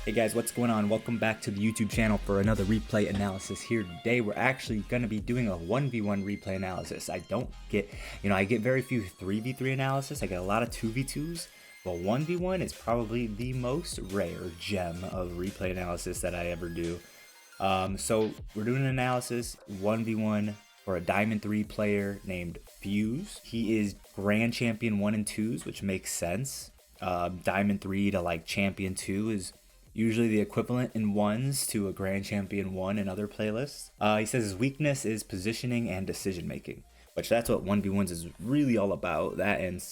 Hey guys, what's going on? Welcome back to the YouTube channel for another replay analysis here. Today we're actually going to be doing a 1v1 replay analysis. I get very few 3v3 analysis. I get a lot of 2v2s, but 1v1 is probably the most rare gem of replay analysis that I ever do. So we're doing an analysis 1v1 for a Diamond 3 player named Fuse. He is Grand Champion 1 and 2s, which makes sense. Diamond 3 to like Champion 2 is usually the equivalent in ones to a Grand Champion 1 in other playlists. He says his weakness is positioning and decision making, which that's what 1v1s is really all about. That and,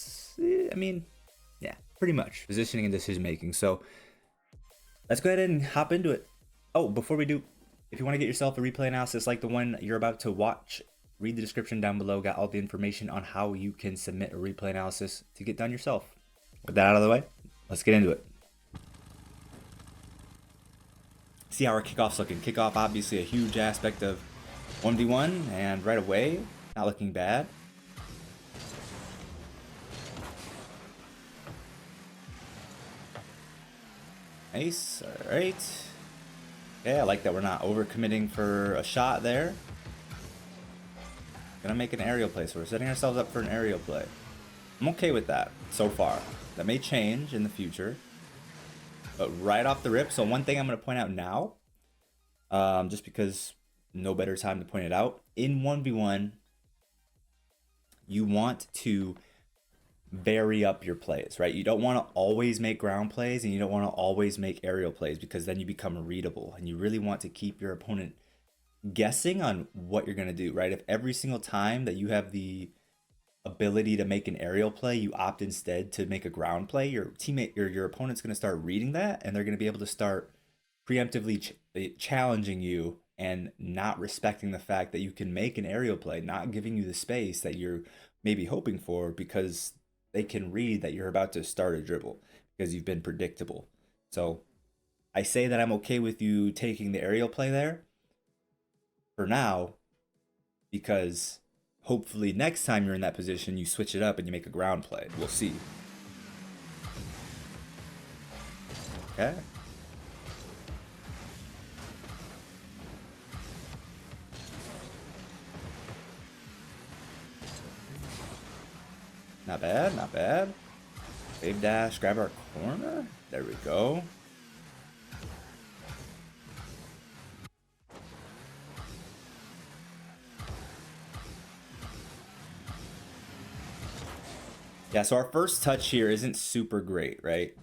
yeah, pretty much positioning and decision making. So let's go ahead and hop into it. Oh, before we do, if you want to get yourself a replay analysis like the one you're about to watch, read the description down below. Got all the information on how you can submit a replay analysis to get done yourself. With that out of the way, let's get into it. See how our kickoff's looking. Kickoff, obviously a huge aspect of 1v1, and right away, not looking bad. Nice, all right. Okay, I like that we're not overcommitting for a shot there. Gonna make an aerial play, so we're setting ourselves up for an aerial play. I'm okay with that so far. That may change in the future. But right off the rip, so one thing I'm going to point out now, just because no better time to point it out, in 1v1, you want to vary up your plays, right? You don't want to always make ground plays, and you don't want to always make aerial plays, because then you become readable, and you really want to keep your opponent guessing on what you're going to do, right? If every single time that you have the ability to make an aerial play, you opt instead to make a ground play, your teammate or your opponent's going to start reading that, and they're going to be able to start preemptively challenging you and not respecting the fact that you can make an aerial play, not giving you the space that you're maybe hoping for, because they can read that you're about to start a dribble because you've been predictable. So I say that I'm okay with you taking the aerial play there for now, because hopefully next time you're in that position, you switch it up and you make a ground play. We'll see. Okay. Not bad, not bad. Wave dash, grab our corner. There we go. Yeah, so our first touch here isn't super great, right?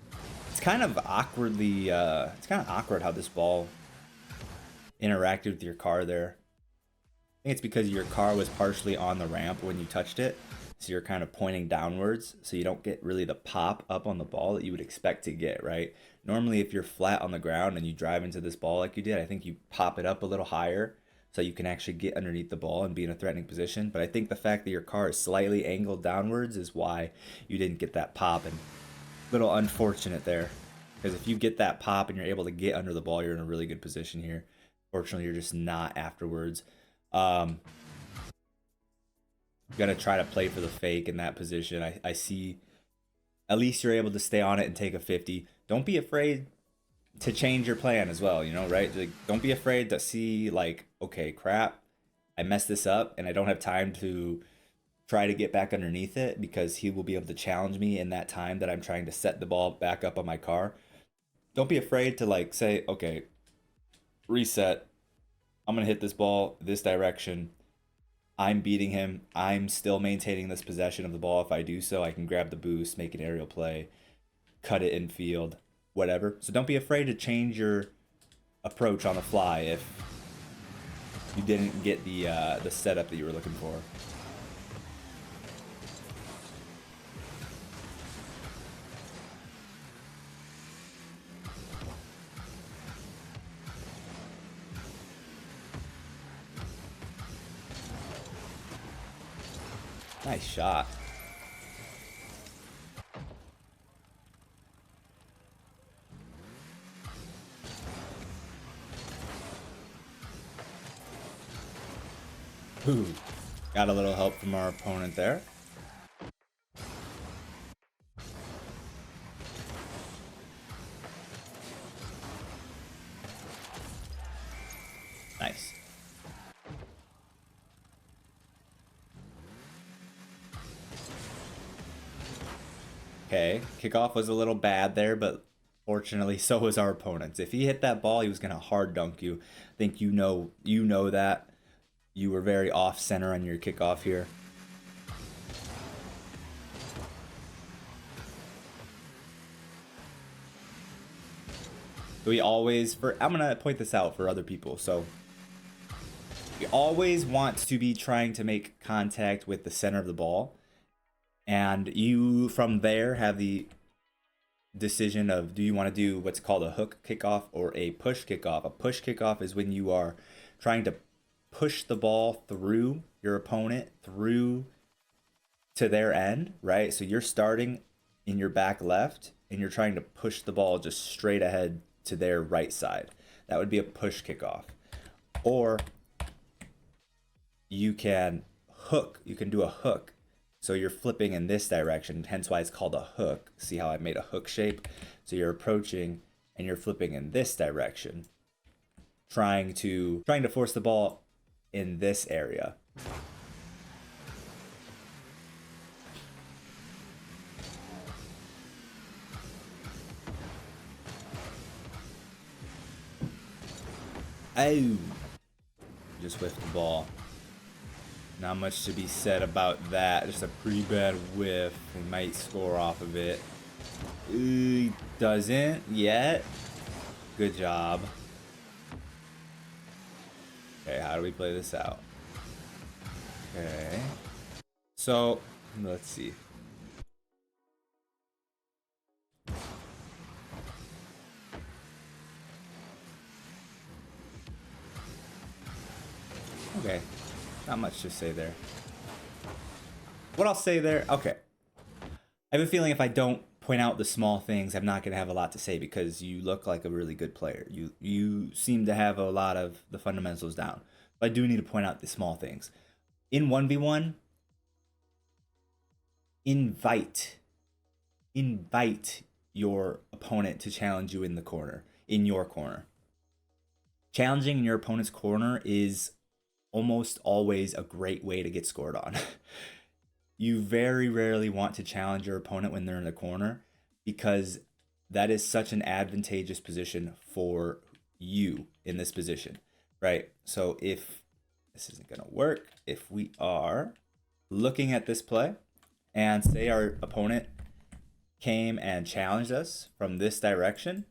It's kind of awkwardly, it's kind of awkward how this ball interacted with your car there. I think it's because your car was partially on the ramp when you touched it, so you're kind of pointing downwards, so you don't get really the pop up on the ball that you would expect to get, right? Normally, if you're flat on the ground and you drive into this ball like you did, I think you pop it up a little higher, so you can actually get underneath the ball and be in a threatening position. But I think the fact that your car is slightly angled downwards is why you didn't get that pop, and a little unfortunate there. Because if you get that pop and you're able to get under the ball, you're in a really good position here. Fortunately, you're just not afterwards. Gonna try to play for the fake in that position. I see at least you're able to stay on it and take a 50. Don't be afraid to change your plan as well, you know, right? Like, don't be afraid to see, like, okay, crap, I messed this up and I don't have time to try to get back underneath it, because he will be able to challenge me in that time that I'm trying to set the ball back up on my car. Don't be afraid to, like, say, okay, reset, I'm gonna hit this ball this direction, I'm beating him, I'm still maintaining this possession of the ball. If I do so, I can grab the boost, make an aerial play, cut it in field, whatever. So don't be afraid to change your approach on the fly if you didn't get the setup that you were looking for. Nice shot. Ooh, got a little help from our opponent there. Nice. Okay, kickoff was a little bad there, but fortunately so was our opponents. If he hit that ball, he was gonna hard dunk you. I think you know that. You were very off center on your kickoff here. We always, I'm gonna point this out for other people. So we always want to be trying to make contact with the center of the ball, and you from there have the decision of, do you want to do what's called a hook kickoff or a push kickoff. A push kickoff is when you are trying to push the ball through your opponent, through to their end, right? So you're starting in your back left and you're trying to push the ball just straight ahead to their right side. That would be a push kickoff. Or you can hook, you can do a hook. So you're flipping in this direction, hence why it's called a hook. See how I made a hook shape? So you're approaching and you're flipping in this direction, trying to force the ball in this area. Oh, just whiffed the ball. Not much to be said about that. Just a pretty bad whiff. He might score off of it. He doesn't yet. Good job. Okay, how do we play this out? Okay. So, let's see. Okay. Not much to say there. What I'll say there, okay. I have a feeling if I don't point out the small things, I'm not going to have a lot to say because you look like a really good player. You seem to have a lot of the fundamentals down. But I do need to point out the small things. In 1v1, invite your opponent to challenge you in the corner, in your corner. Challenging in your opponent's corner is almost always a great way to get scored on. You very rarely want to challenge your opponent when they're in the corner because that is such an advantageous position for you in this position, right? So if this isn't going to work, if we are looking at this play and say our opponent came and challenged us from this direction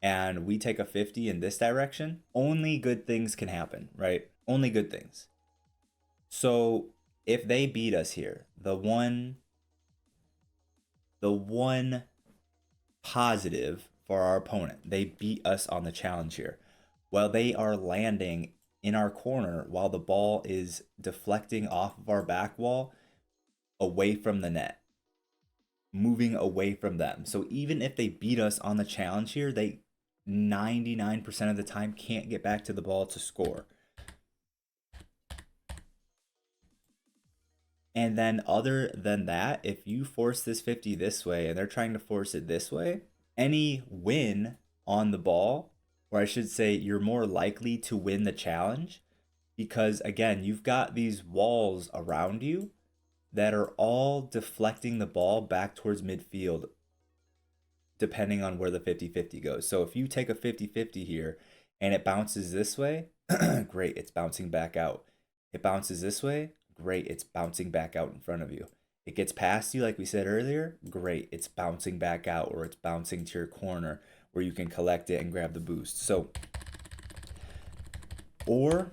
and we take a 50 in this direction, only good things can happen, right? Only good things. So if they beat us here, the one positive for our opponent, they beat us on the challenge here. While they are landing in our corner while the ball is deflecting off of our back wall away from the net, moving away from them. So even if they beat us on the challenge here, they 99% of the time can't get back to the ball to score. And then other than that, if you force this 50 this way and they're trying to force it this way, any win on the ball, or I should say you're more likely to win the challenge because again, you've got these walls around you that are all deflecting the ball back towards midfield depending on where the 50-50 goes. So if you take a 50-50 here and it bounces this way, great, it's bouncing back out. It bounces this way, great, it's bouncing back out in front of you. It gets past you like we said earlier, great, it's bouncing back out or it's bouncing to your corner where you can collect it and grab the boost. So, or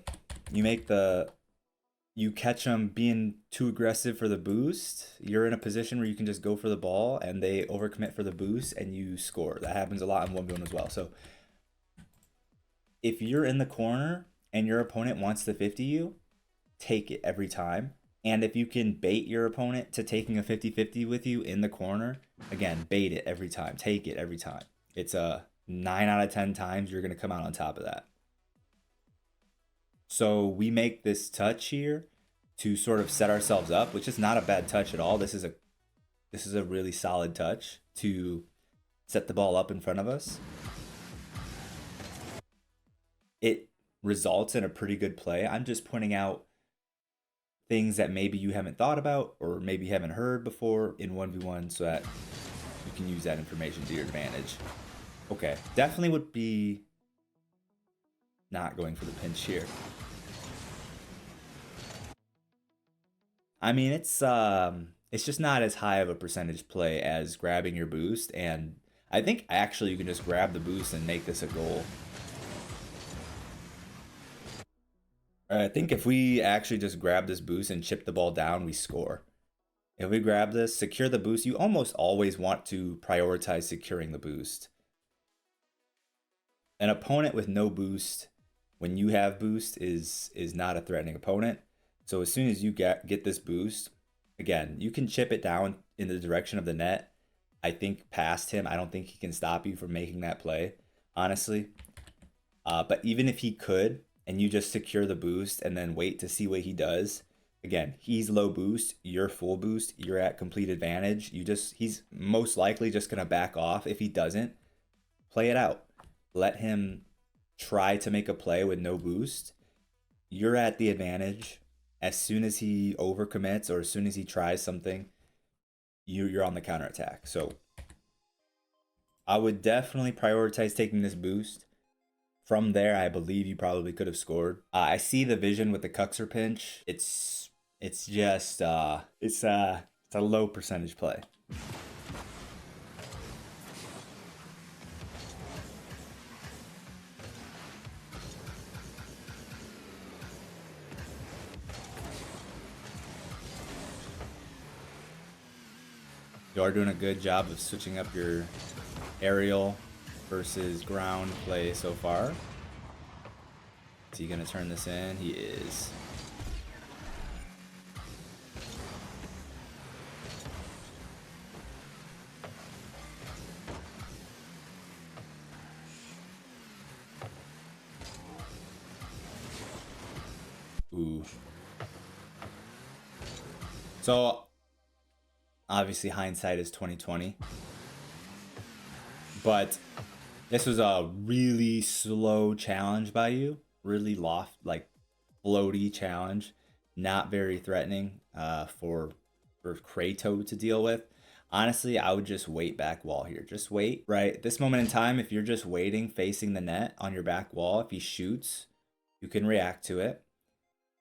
you catch them being too aggressive for the boost, you're in a position where you can just go for the ball and they overcommit for the boost and you score. That happens a lot in 1v1 as well. So if you're in the corner and your opponent wants to 50 you, take it every time. And if you can bait your opponent to taking a 50-50 with you in the corner, again, bait it every time, take it every time. It's a 9 out of 10 times you're going to come out on top of that. So we make this touch here to sort of set ourselves up, which is not a bad touch at all. This is a really solid touch to set the ball up in front of us. results in a pretty good play. I'm just pointing out things that maybe you haven't thought about or maybe haven't heard before in 1v1 so that you can use that information to your advantage. Okay, definitely would be not going for the pinch here. I mean, it's just not as high of a percentage play as grabbing your boost, and I think actually you can just grab the boost and make this a goal. I think if we actually just grab this boost and chip the ball down, we score. If we grab this, secure the boost, you almost always want to prioritize securing the boost. An opponent with no boost, when you have boost, is not a threatening opponent. So as soon as you get this boost, again, you can chip it down in the direction of the net. I think past him, I don't think he can stop you from making that play, honestly. But even if he could, and you just secure the boost and then wait to see what he does, again, he's low boost, you're full boost, you're at complete advantage. He's most likely just gonna back off. If he doesn't, play it out. Let him try to make a play with no boost. You're at the advantage. As soon as he overcommits or as soon as he tries something, you're on the counterattack. So I would definitely prioritize taking this boost. From there, I believe you probably could have scored. I see the vision with the Cuxer pinch. It's just it's a low percentage play. You are doing a good job of switching up your aerial versus ground play so far. Is he gonna turn this in? He is. Ooh. So obviously hindsight is 2020. But this was a really slow challenge by you. Really floaty challenge. Not very threatening for Kratos to deal with. Honestly, I would just wait back wall here. Just wait, right? At this moment in time, if you're just waiting, facing the net on your back wall, if he shoots, you can react to it.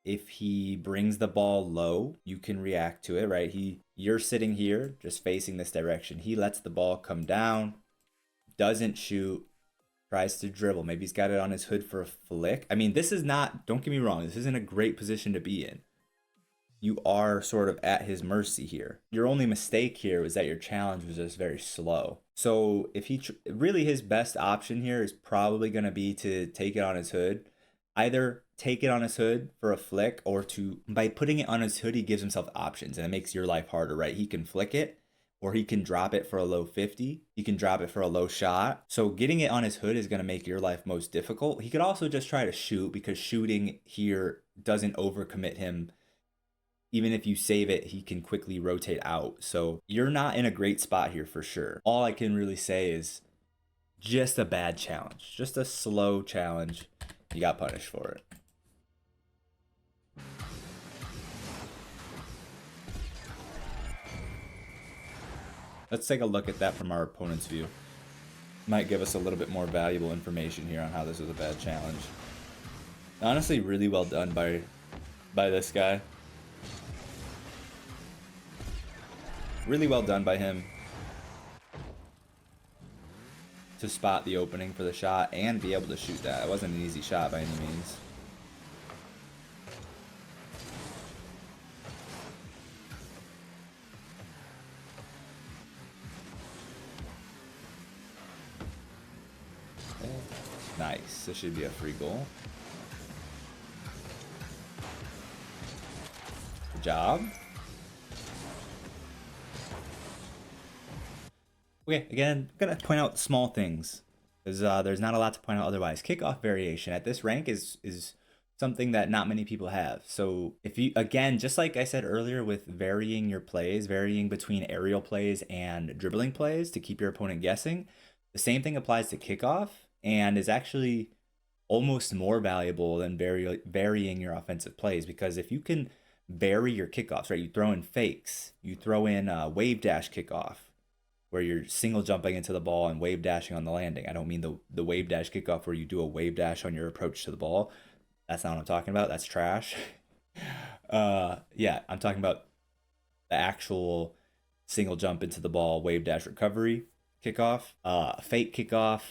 If he brings the ball low, you can react to it, right? You're sitting here, just facing this direction. He lets the ball come down, doesn't shoot, tries to dribble. Maybe he's got it on his hood for a flick. I mean, this is not, don't get me wrong, this isn't a great position to be in. You are sort of at his mercy here. Your only mistake here was that your challenge was just very slow. So if really his best option here is probably going to be to take it on his hood. Either take it on his hood for a flick, or by putting it on his hood, he gives himself options and it makes your life harder, right? He can flick it, or he can drop it for a low 50. He can drop it for a low shot. So getting it on his hood is going to make your life most difficult. He could also just try to shoot, because shooting here doesn't overcommit him. Even if you save it, he can quickly rotate out. So you're not in a great spot here for sure. All I can really say is just a bad challenge. Just a slow challenge. You got punished for it. Let's take a look at that from our opponent's view. Might give us a little bit more valuable information here on how this was a bad challenge. Honestly, really well done by this guy. Really well done by him to spot the opening for the shot and be able to shoot that. It wasn't an easy shot by any means. Okay. Nice. This should be a free goal. Good job. Okay, again, I'm gonna point out small things, because there's not a lot to point out otherwise. Kickoff variation at this rank is something that not many people have. So if you, again, just like I said earlier with varying your plays, varying between aerial plays and dribbling plays to keep your opponent guessing, the same thing applies to kickoff, and is actually almost more valuable than varying your offensive plays, because if you can vary your kickoffs, right? You throw in fakes, you throw in a wave dash kickoff where you're single jumping into the ball and wave dashing on the landing. I don't mean the wave dash kickoff where you do a wave dash on your approach to the ball. That's not what I'm talking about. That's trash. Yeah, I'm talking about the actual single jump into the ball, wave dash recovery kickoff, fake kickoff,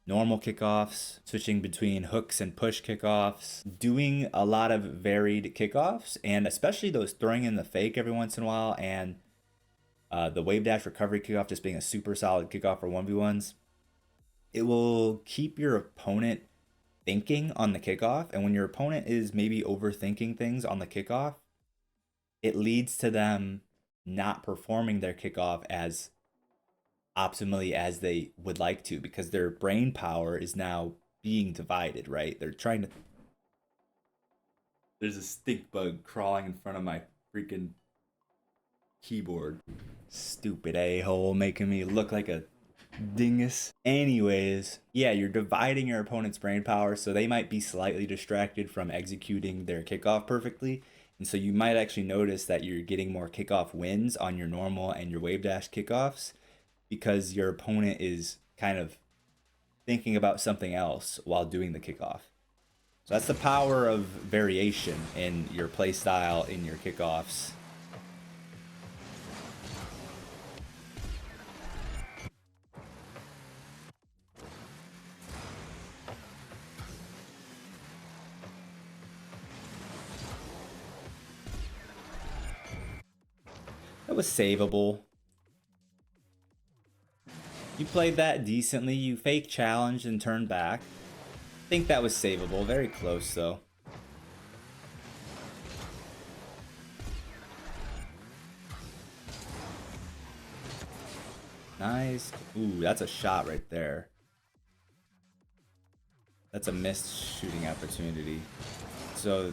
normal kickoffs, switching between hooks and push kickoffs, doing a lot of varied kickoffs, and especially those throwing in the fake every once in a while, and the wave dash recovery kickoff just being a super solid kickoff for 1v1s. It will keep your opponent thinking on the kickoff, and when your opponent is maybe overthinking things on the kickoff, it leads to them not performing their kickoff as optimally as they would like to, because their brain power is now being divided, right? They're trying to. There's a stink bug crawling in front of my freaking keyboard. Stupid a-hole making me look like a dingus. Anyways, yeah, you're dividing your opponent's brain power, so they might be slightly distracted from executing their kickoff perfectly. And so you might actually notice that you're getting more kickoff wins on your normal and your wave dash kickoffs because your opponent is kind of thinking about something else while doing the kickoff. So that's the power of variation in your play style in your kickoffs. That was savable. You played that decently. You fake challenged and turned back. I think that was savable. Very close, though. Nice. Ooh, that's a shot right there. That's a missed shooting opportunity. So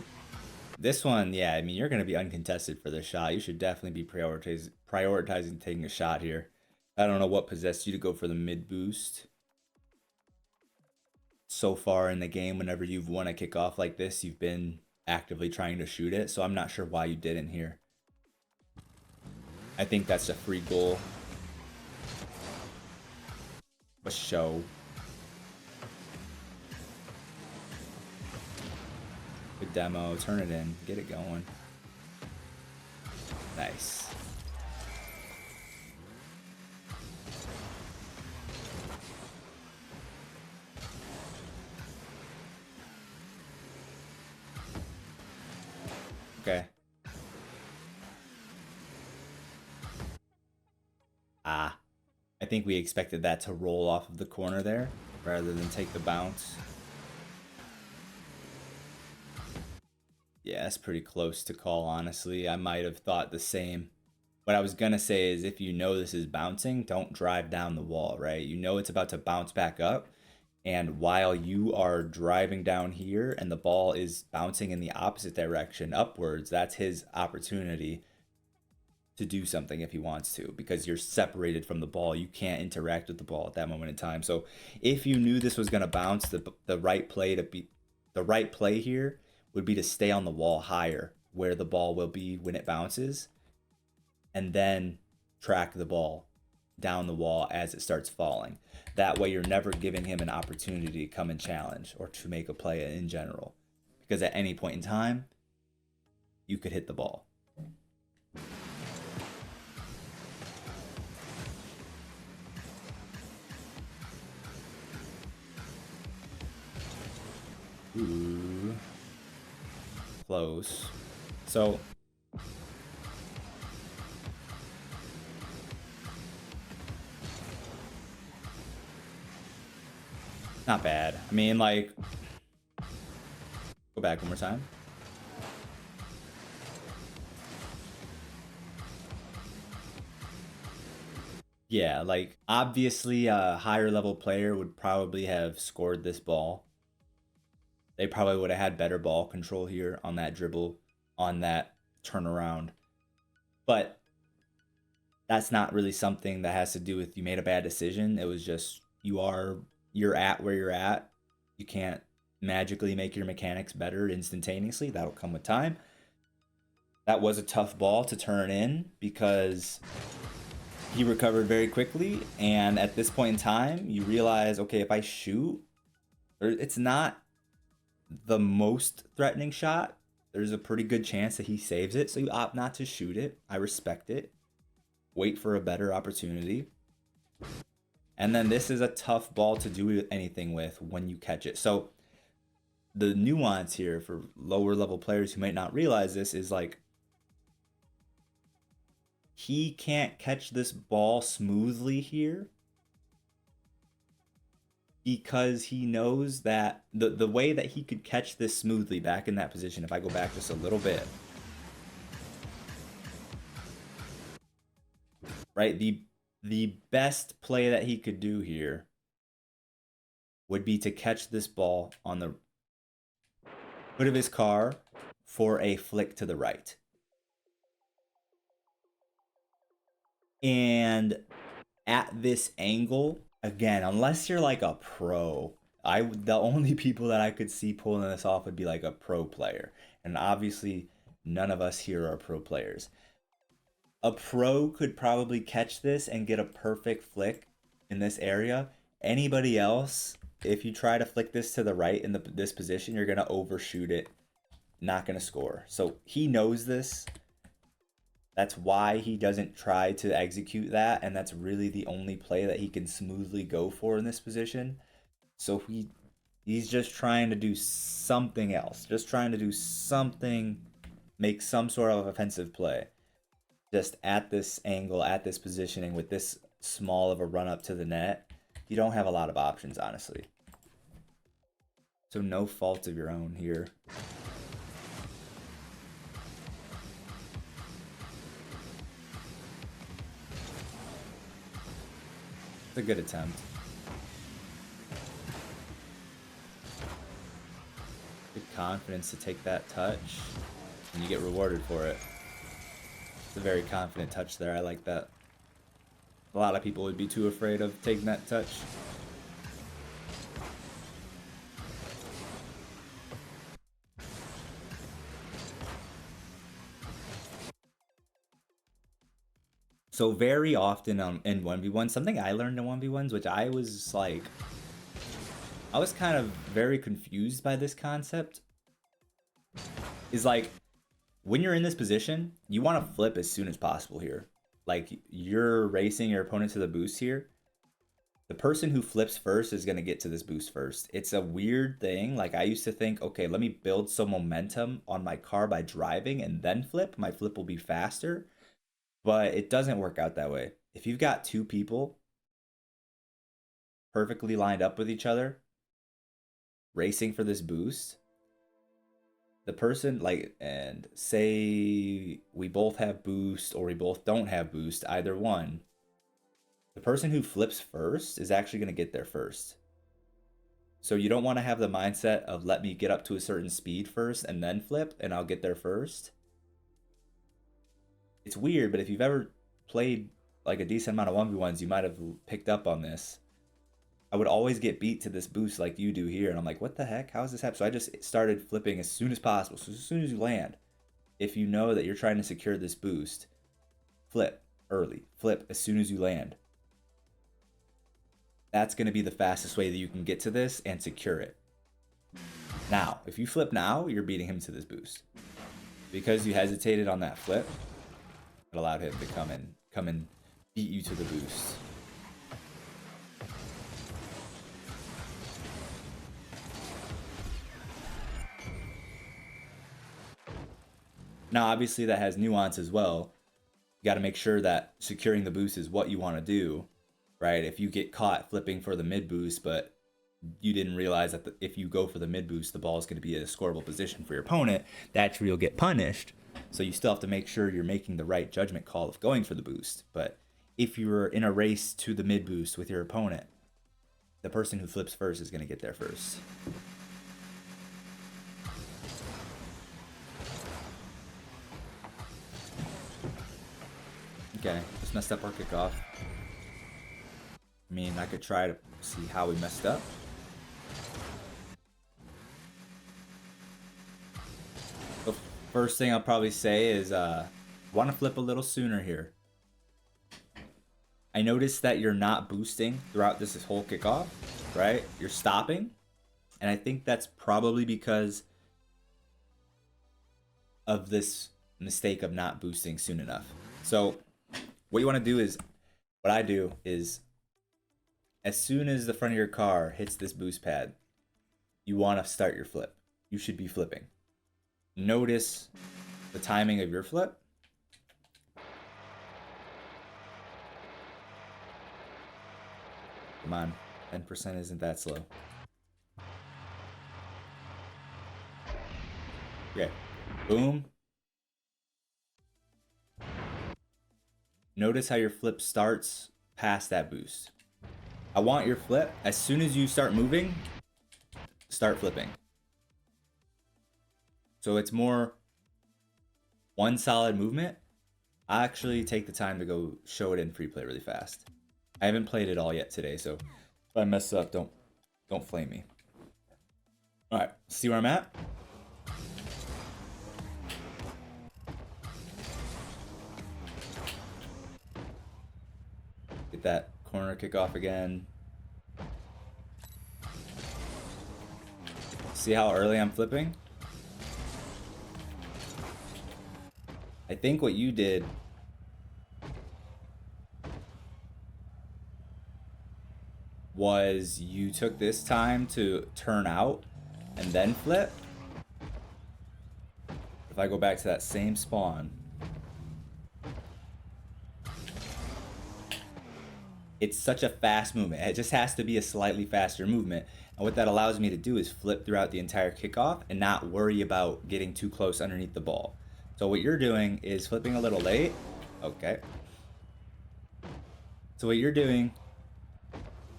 this one, yeah, I mean, you're going to be uncontested for this shot. You should definitely be prioritizing taking a shot here. I don't know what possessed you to go for the mid boost. So far in the game, whenever you've won a kickoff like this, you've been actively trying to shoot it. So I'm not sure why you didn't here. I think that's a free goal. A show. Good demo. Turn it in. Get it going. Nice. Okay. Ah. I think we expected that to roll off of the corner there rather than take the bounce. Yeah, that's pretty close to call, honestly. I might have thought the same. What I was going to say is if you know this is bouncing, don't drive down the wall, right? You know it's about to bounce back up. And while you are driving down here and the ball is bouncing in the opposite direction upwards, that's his opportunity to do something if he wants to, because you're separated from the ball. You can't interact with the ball at that moment in time. So if you knew this was going to bounce, the right play to be the right play here would be to stay on the wall higher where the ball will be when it bounces, and then track the ball down the wall as it starts falling. That way you're never giving him an opportunity to come and challenge or to make a play in general, because at any point in time you could hit the ball. Ooh. Close. So not bad. I mean, like, go back one more time. Yeah, like, obviously a higher level player would probably have scored this ball. They probably would have had better ball control here on that dribble, on that turnaround. But that's not really something that has to do with you made a bad decision. It was just you're at where you're at. You can't magically make your mechanics better instantaneously. That'll come with time. That was a tough ball to turn in because he recovered very quickly. And at this point in time, you realize, okay, if I shoot, it's not the most threatening shot. There's a pretty good chance that he saves it. So you opt not to shoot it. I respect it. Wait for a better opportunity. And then this is a tough ball to do anything with when you catch it. So the nuance here for lower level players who might not realize this is like, he can't catch this ball smoothly here because he knows that the way that he could catch this smoothly back in that position, if I go back just a little bit, right? The best play that he could do here would be to catch this ball on the hood of his car for a flick to the right. And at this angle, again, unless you're like a pro, the only people that I could see pulling this off would be like a pro player. And obviously, none of us here are pro players. A pro could probably catch this and get a perfect flick in this area. Anybody else, if you try to flick this to the right in this position, you're going to overshoot it, not going to score. So he knows this. That's why he doesn't try to execute that, and that's really the only play that he can smoothly go for in this position. So he's just trying to do something else, just trying to do something, make some sort of offensive play, just at this angle, at this positioning, with this small of a run up to the net. You don't have a lot of options, honestly. So no fault of your own here. It's a good attempt. Good confidence to take that touch, and you get rewarded for it. It's a very confident touch there. I like that. A lot of people would be too afraid of taking that touch. So very often in 1v1, something I learned in 1v1s, which I was like, I was kind of very confused by this concept, is like, when you're in this position, you want to flip as soon as possible here. Like, you're racing your opponent to the boost here. The person who flips first is going to get to this boost first. It's a weird thing. Like, I used to think, okay, let me build some momentum on my car by driving and then flip. My flip will be faster. But it doesn't work out that way. If you've got two people perfectly lined up with each other, racing for this boost, the person, like, and say we both have boost or we both don't have boost, either one, the person who flips first is actually going to get there first. So you don't want to have the mindset of, let me get up to a certain speed first and then flip and I'll get there first. It's weird, but if you've ever played like a decent amount of 1v1s, you might have picked up on this. I would always get beat to this boost like you do here, and I'm like, what the heck? How is this happening? So I just started flipping as soon as possible. So as soon as you land, if you know that you're trying to secure this boost, flip early. Flip as soon as you land. That's going to be the fastest way that you can get to this and secure it. Now, if you flip now, you're beating him to this boost. Because you hesitated on that flip, it allowed him to come and beat you to the boost. Now, obviously, that has nuance as well. You got to make sure that securing the boost is what you want to do, right? If you get caught flipping for the mid boost, but you didn't realize that if you go for the mid boost, the ball is going to be in a scoreable position for your opponent, that's where you'll get punished. So you still have to make sure you're making the right judgment call of going for the boost. But if you're in a race to the mid boost with your opponent, the person who flips first is going to get there first. Okay, just messed up our kickoff. I mean, I could try to see how we messed up. First thing I'll probably say is want to flip a little sooner here. I noticed that you're not boosting throughout this whole kickoff, right? You're stopping. And I think that's probably because of this mistake of not boosting soon enough. So what you want to do is, what I do is, as soon as the front of your car hits this boost pad, you want to start your flip. You should be flipping. Notice the timing of your flip. Come on, 10% isn't that slow. Okay, boom. Notice how your flip starts past that boost. I want your flip, as soon as you start moving, start flipping. So it's more one solid movement. I actually take the time to go show it in free play really fast. I haven't played it all yet today, so if I mess up, don't flame me. All right, see where I'm at? Get that corner kickoff again. See how early I'm flipping? I think what you did was you took this time to turn out and then flip. If I go back to that same spawn, it's such a fast movement. It just has to be a slightly faster movement. And what that allows me to do is flip throughout the entire kickoff and not worry about getting too close underneath the ball. So what you're doing is flipping a little late. Okay. So what you're doing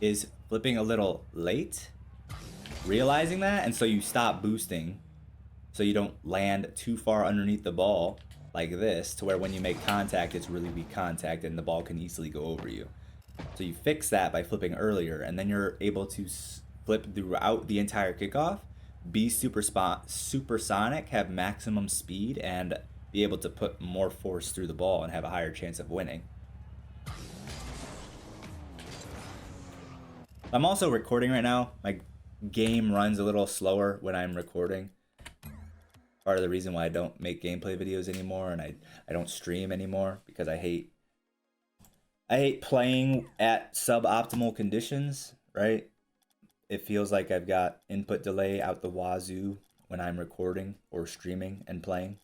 is flipping a little late, realizing that, and so you stop boosting so you don't land too far underneath the ball like this, to where when you make contact, it's really weak contact and the ball can easily go over you. So you fix that by flipping earlier, and then you're able to flip throughout the entire kickoff, be supersonic, have maximum speed, and be able to put more force through the ball and have a higher chance of winning. I'm also recording right now. My game runs a little slower when I'm recording. Part of the reason why I don't make gameplay videos anymore, and I don't stream anymore, because I hate playing at suboptimal conditions, right? It feels like I've got input delay out the wazoo when I'm recording or streaming and playing.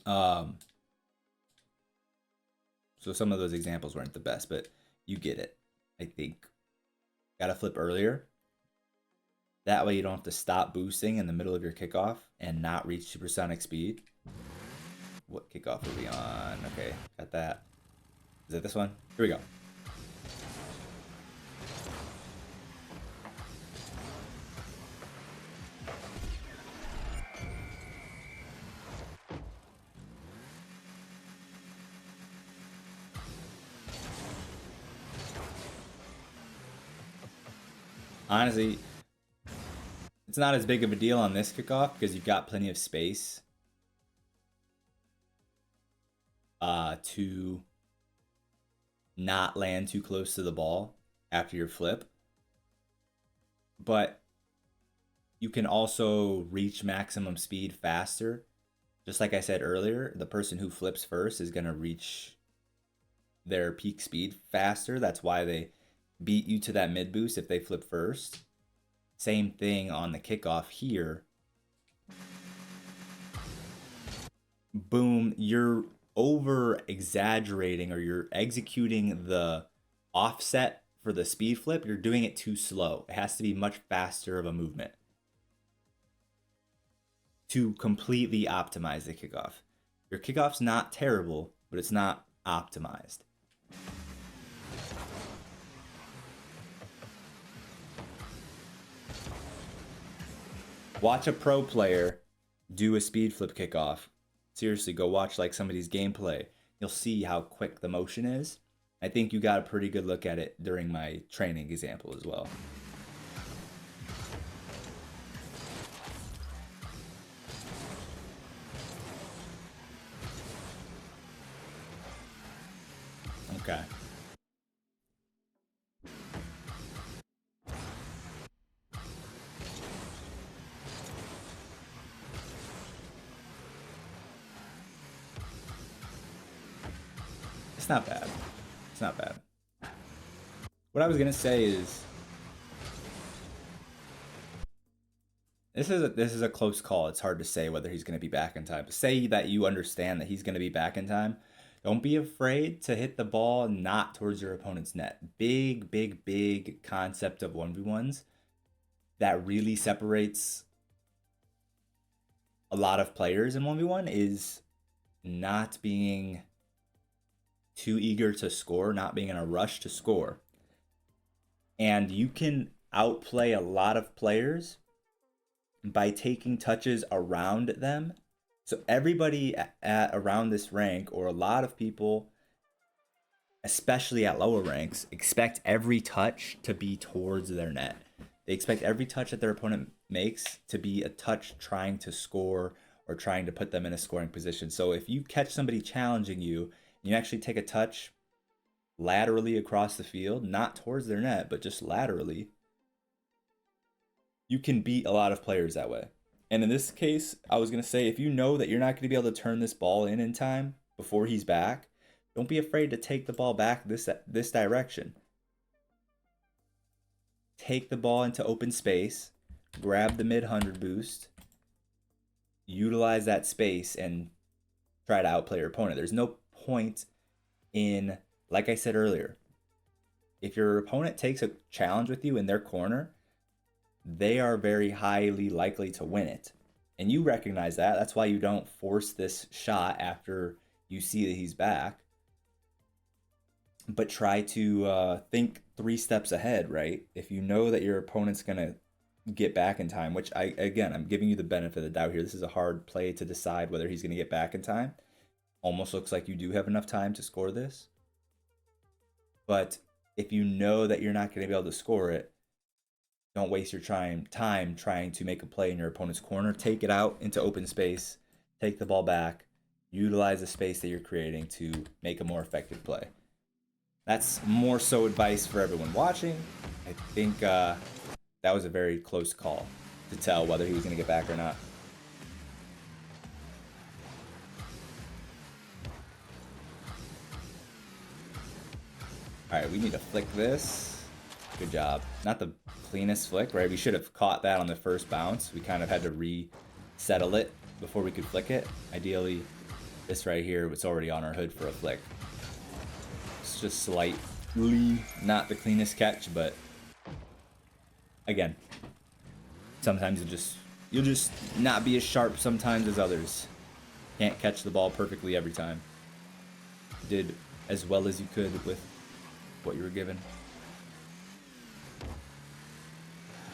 So some of those examples weren't the best, but you get it, I think. Gotta flip earlier. That way you don't have to stop boosting in the middle of your kickoff and not reach supersonic speed. What kickoff are we on? Okay, got that. Is it this one? Here we go. Honestly, it's not as big of a deal on this kickoff because you've got plenty of space to not land too close to the ball after your flip. But you can also reach maximum speed faster. Just like I said earlier, the person who flips first is going to reach their peak speed faster. That's why they beat you to that mid boost if they flip first. Same thing on the kickoff here. Boom, you're over exaggerating, or you're executing the offset for the speed flip. You're doing it too slow. It has to be much faster of a movement to completely optimize the kickoff. Your kickoff's not terrible, but it's not optimized. Watch a pro player do a speed flip kickoff. Seriously, go watch like somebody's gameplay. You'll see how quick the motion is. I think you got a pretty good look at it during my training example as well. Okay. It's not bad. It's not bad. What I was gonna say is this is a close call. It's hard to say whether he's gonna be back in time. Say that you understand that he's gonna be back in time. Don't be afraid to hit the ball not towards your opponent's net. Big, big, big concept of 1v1s that really separates a lot of players in 1v1 is not being too eager to score, not being in a rush to score. And you can outplay a lot of players by taking touches around them. So everybody at around this rank, or a lot of people, especially at lower ranks, expect every touch to be towards their net. They expect every touch that their opponent makes to be a touch trying to score or trying to put them in a scoring position. So if you catch somebody challenging you, and you actually take a touch laterally across the field, not towards their net, but just laterally, you can beat a lot of players that way. And in this case, I was going to say, if you know that you're not going to be able to turn this ball in time before he's back, don't be afraid to take the ball back this direction. Take the ball into open space, grab the mid-100 boost, utilize that space, and try to outplay your opponent. There's no point in, like I said earlier, if your opponent takes a challenge with you in their corner, they are very highly likely to win it. And you recognize that. That's why you don't force this shot after you see that he's back. But try to think 3 steps ahead, right? If you know that your opponent's going to get back in time, which I'm giving you the benefit of the doubt here. This is a hard play to decide whether he's going to get back in time. Almost looks like you do have enough time to score this. But if you know that you're not going to be able to score it, don't waste your time trying to make a play in your opponent's corner. Take it out into open space, take the ball back, utilize the space that you're creating to make a more effective play. That's more so advice for everyone watching. I think that was a very close call to tell whether he was going to get back or not. All right, we need to flick this. Good job. Not the cleanest flick, right? We should have caught that on the first bounce. We kind of had to resettle it before we could flick it. Ideally, this right here was already on our hood for a flick. It's just slightly not the cleanest catch, but again, sometimes you'll just not be as sharp sometimes as others. Can't catch the ball perfectly every time. You did as well as you could with what you were given.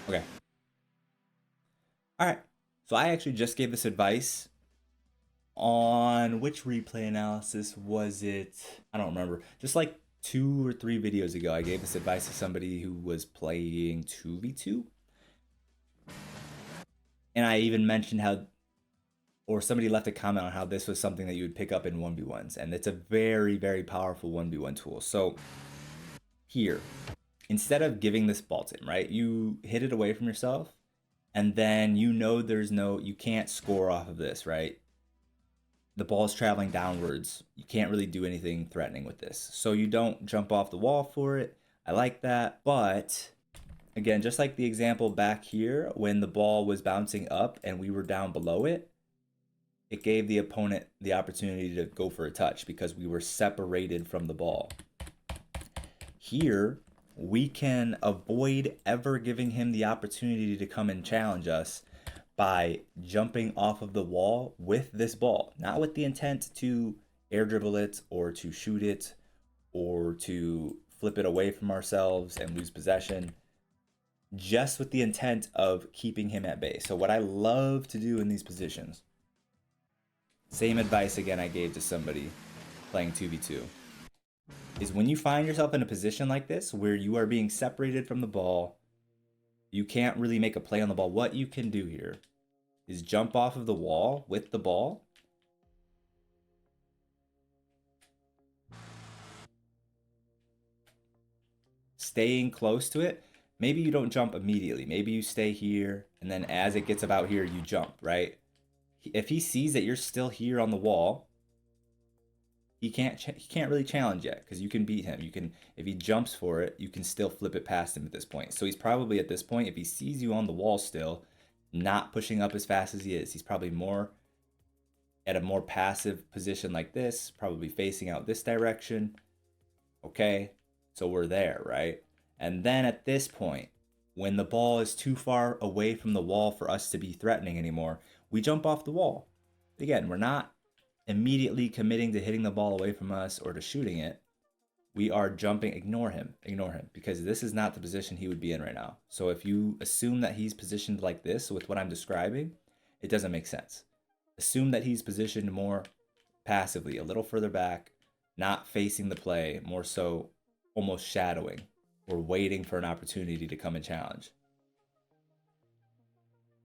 Okay. All right. So I actually just gave this advice on which replay analysis was it? I don't remember. Just like 2 or 3 videos ago, I gave this advice to somebody who was playing 2v2. And I even mentioned how, or somebody left a comment on how this was something that you would pick up in 1v1s. And it's a very, very powerful 1v1 tool. So here, instead of giving this ball to him, right, you hit it away from yourself, and then you can't score off of this, right? The ball's traveling downwards. You can't really do anything threatening with this. So you don't jump off the wall for it. I like that. But again, just like the example back here, when the ball was bouncing up and we were down below it, it gave the opponent the opportunity to go for a touch because we were separated from the ball. Here, we can avoid ever giving him the opportunity to come and challenge us by jumping off of the wall with this ball, not with the intent to air dribble it or to shoot it or to flip it away from ourselves and lose possession, just with the intent of keeping him at bay. So what I love to do in these positions, same advice again I gave to somebody playing 2v2, is when you find yourself in a position like this where you are being separated from the ball, you can't really make a play on the ball. What you can do here is jump off of the wall with the ball, staying close to it, maybe you don't jump immediately. Maybe you stay here, and then as it gets about here, you jump, right? If he sees that you're still here on the wall, he can't really challenge yet because you can beat him. You can, if he jumps for it, you can still flip it past him at this point. So he's probably at this point, if he sees you on the wall still, not pushing up as fast as he is, he's probably more at a more passive position like this, probably facing out this direction. Okay, so we're there, right? And then at this point, when the ball is too far away from the wall for us to be threatening anymore, we jump off the wall. Again, we're not immediately committing to hitting the ball away from us or to shooting it. We are jumping. Ignore him, because this is not the position he would be in right now. So if you assume that he's positioned like this with what I'm describing, it doesn't make sense. Assume that he's positioned more passively, a little further back, not facing the play, more so almost shadowing or waiting for an opportunity to come and challenge.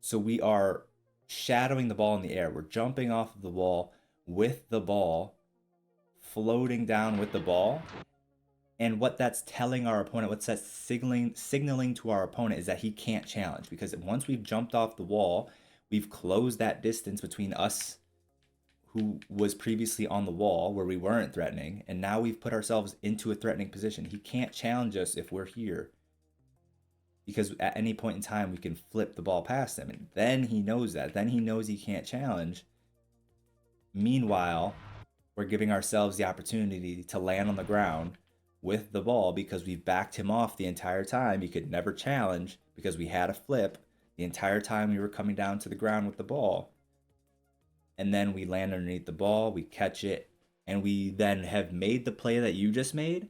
So we are shadowing the ball in the air. We're jumping off of the wall with the ball, floating down with the ball. And what that's telling our opponent, what's that signaling to our opponent, is that he can't challenge, because once we've jumped off the wall, we've closed that distance between us, who was previously on the wall where we weren't threatening, and now we've put ourselves into a threatening position. He can't challenge us if we're here, because at any point in time we can flip the ball past him, and then he knows that. Then he knows he can't challenge. Meanwhile, we're giving ourselves the opportunity to land on the ground with the ball because we've backed him off the entire time. He could never challenge because we had a flip the entire time we were coming down to the ground with the ball. And then we land underneath the ball, we catch it, and we then have made the play that you just made,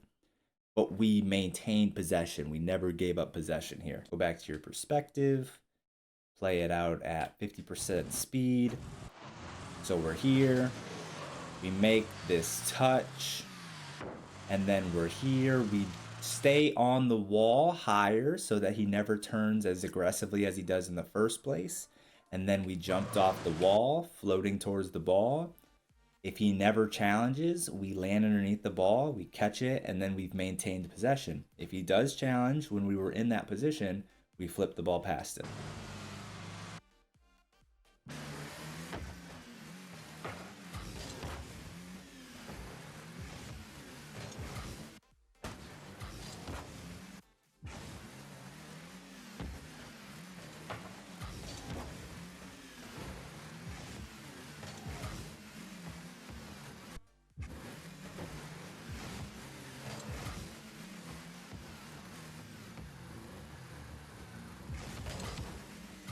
but we maintained possession. We never gave up possession here. Go back to your perspective, play it out at 50% speed. So we're here, we make this touch, and then we're here. We stay on the wall higher so that he never turns as aggressively as he does in the first place. And then we jumped off the wall, floating towards the ball. If he never challenges, we land underneath the ball, we catch it, and then we've maintained possession. If he does challenge when we were in that position, we flip the ball past him.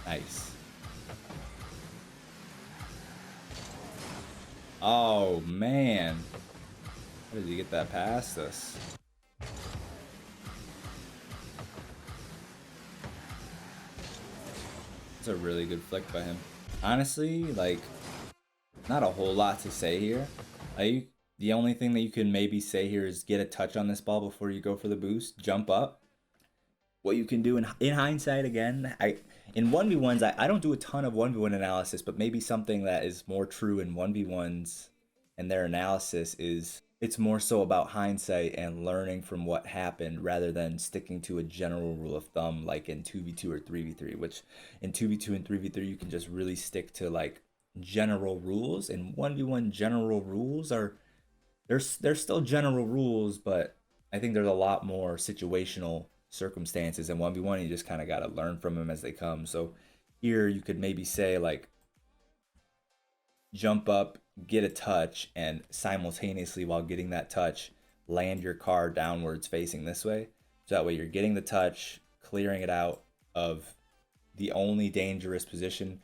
Nice. Oh, man. How did you get that past us? It's a really good flick by him. Honestly, like, not a whole lot to say here. The only thing that you can maybe say here is get a touch on this ball before you go for the boost. Jump up. What you can do in hindsight, again, in 1v1s, I don't do a ton of 1v1 analysis, but maybe something that is more true in 1v1s and their analysis is it's more so about hindsight and learning from what happened rather than sticking to a general rule of thumb like in 2v2 or 3v3, which in 2v2 and 3v3 you can just really stick to like general rules. And 1v1 general rules are they're still general rules, but I think there's a lot more situational circumstances. In 1v1 you just kind of got to learn from them as they come. So here you could maybe say like jump up, get a touch, and simultaneously while getting that touch land your car downwards facing this way, so that way you're getting the touch, clearing it out of the only dangerous position.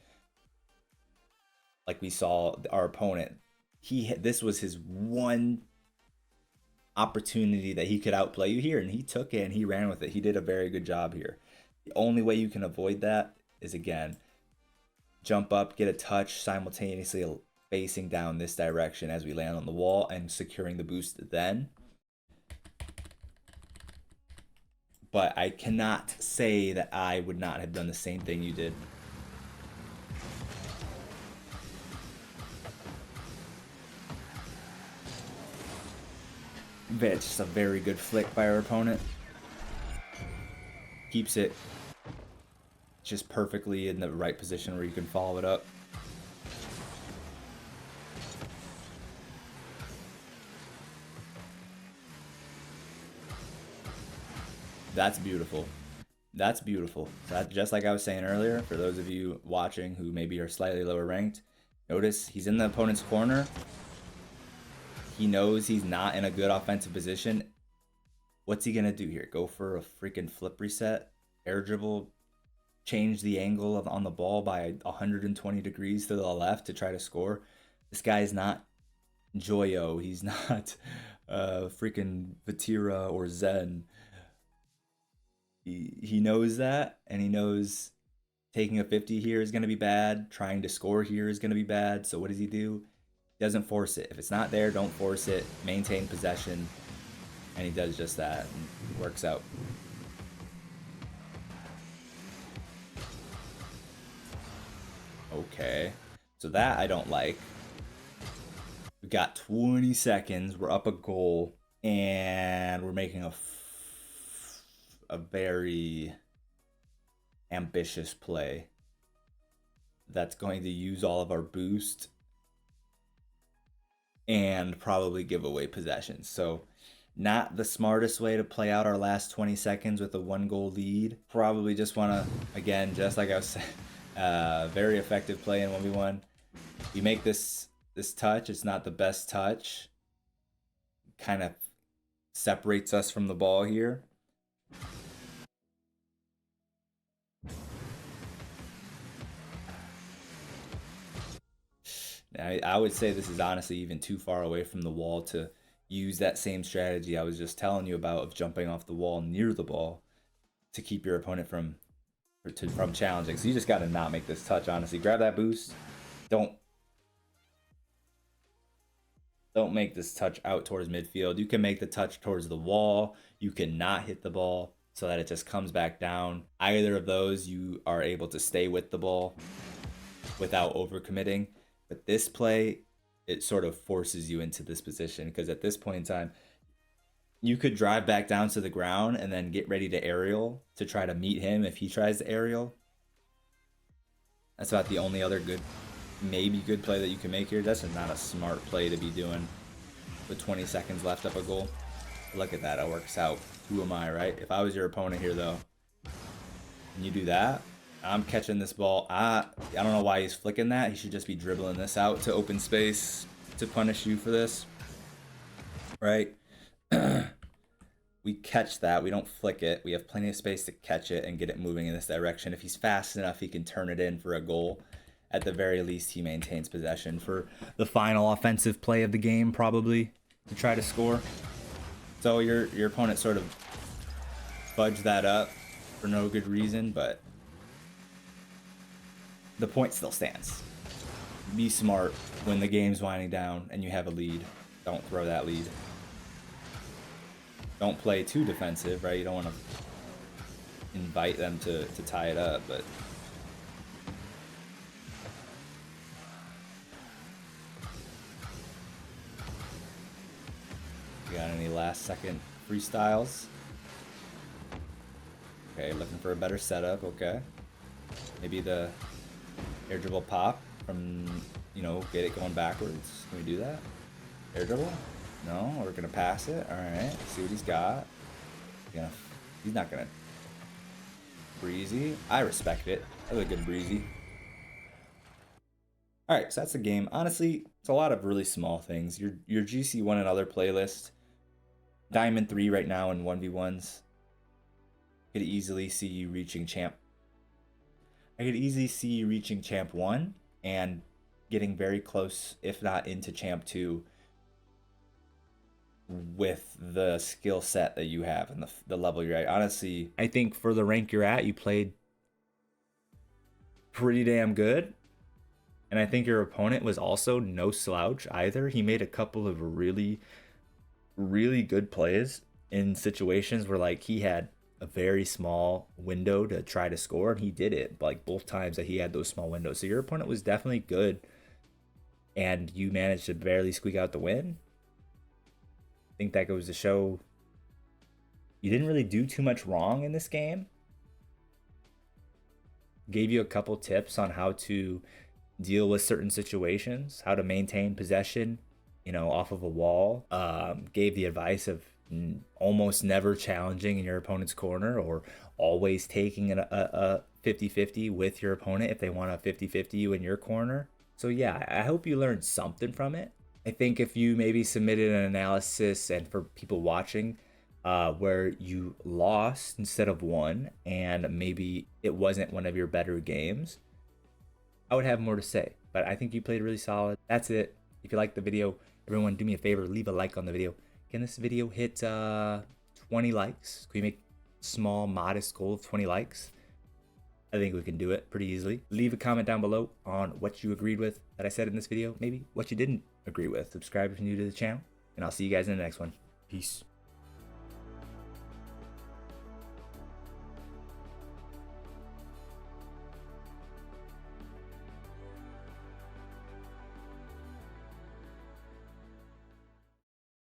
Like we saw our opponent, this was his one opportunity that he could outplay you here, and he took it and he ran with it. He did a very good job here. The only way you can avoid that is, again, jump up, get a touch, simultaneously facing down this direction as we land on the wall and securing the boost then. But I cannot say that I would not have done the same thing you did. It's just a very good flick by our opponent. keeps it just perfectly in the right position where you can follow it up. That's beautiful. That's beautiful. So that, just like I was saying earlier, for those of you watching who maybe are slightly lower ranked, notice he's in the opponent's corner. He knows he's not in a good offensive position. What's he gonna do here? Go for a freaking flip reset, air dribble, change the angle on the ball by 120 degrees to the left to try to score? This guy's not Joyo. He's not freaking Vatira or Zen. He knows that, and he knows taking a 50 here is going to be bad. Trying to score here is going to be bad. So what does he do? He doesn't force it. If it's not there, don't force it. Maintain possession. And he does just that. And it works out. Okay. So that I don't like. We've got 20 seconds. We're up a goal. And we're making a very ambitious play that's going to use all of our boost and probably give away possession. So not the smartest way to play out our last 20 seconds with a 1-goal lead. Probably just want to, again, just like I was saying, very effective play in 1v1. You make this touch, it's not the best touch. Kind of separates us from the ball here. I would say this is honestly even too far away from the wall to use that same strategy I was just telling you about of jumping off the wall near the ball to keep your opponent from challenging. So you just got to not make this touch, honestly. Grab that boost. Don't make this touch out towards midfield. You can make the touch towards the wall. You can not hit the ball so that it just comes back down. Either of those, you are able to stay with the ball without overcommitting. But this play, it sort of forces you into this position because at this point in time, you could drive back down to the ground and then get ready to aerial to try to meet him if he tries to aerial. That's about the only other maybe good play that you can make here. That's not a smart play to be doing with 20 seconds left up a goal. Look at that, it works out. Who am I, right? If I was your opponent here though, and you do that, I'm catching this ball. I don't know why he's flicking that. He should just be dribbling this out to open space to punish you for this, right? We catch that. We don't flick it. We have plenty of space to catch it and get it moving in this direction. If he's fast enough, he can turn it in for a goal. At the very least, he maintains possession for the final offensive play of the game, probably, to try to score. So your opponent sort of fudged that up for no good reason, but the point still stands. Be smart when the game's winding down and you have a lead. Don't throw that lead. Don't play too defensive, right? You don't want to invite them to tie it up, but you got any last second freestyles? Okay, looking for a better setup, okay. Maybe the air dribble pop from, get it going backwards. Can we do that? Air dribble? No, we're gonna pass it. All right, see what he's got. He's not gonna breezy. I respect it. That was a good breezy. All right, so that's the game. Honestly, it's a lot of really small things. Your GC1 and other playlist, Diamond 3 right now in 1v1s. Could easily see you reaching champ. I could easily see you reaching champ 1 and getting very close, if not into champ 2, with the skill set that you have and the level you're at. Honestly, I think for the rank you're at, you played pretty damn good. And I think your opponent was also no slouch either. He made a couple of really, really good plays in situations where he had a very small window to try to score, and he did it both times that he had those small windows. So your opponent was definitely good, and you managed to barely squeak out the win. I think that goes to show you didn't really do too much wrong in this game. gave you a couple tips on how to deal with certain situations, how to maintain possession, you know, off of a wall. Gave the advice of almost never challenging in your opponent's corner, or always taking a 50-50 with your opponent if they want a 50-50 you in your corner. So yeah, I hope you learned something from it. I think if you maybe submitted an analysis, and for people watching, where you lost instead of won, and maybe it wasn't one of your better games, I would have more to say. But I think you played really solid. That's it. If you liked the video, everyone do me a favor, leave a like on the video. Can this video hit 20 likes? Can we make a small, modest goal of 20 likes? I think we can do it pretty easily. Leave a comment down below on what you agreed with that I said in this video, maybe what you didn't agree with. Subscribe if you're new to the channel, and I'll see you guys in the next one. Peace.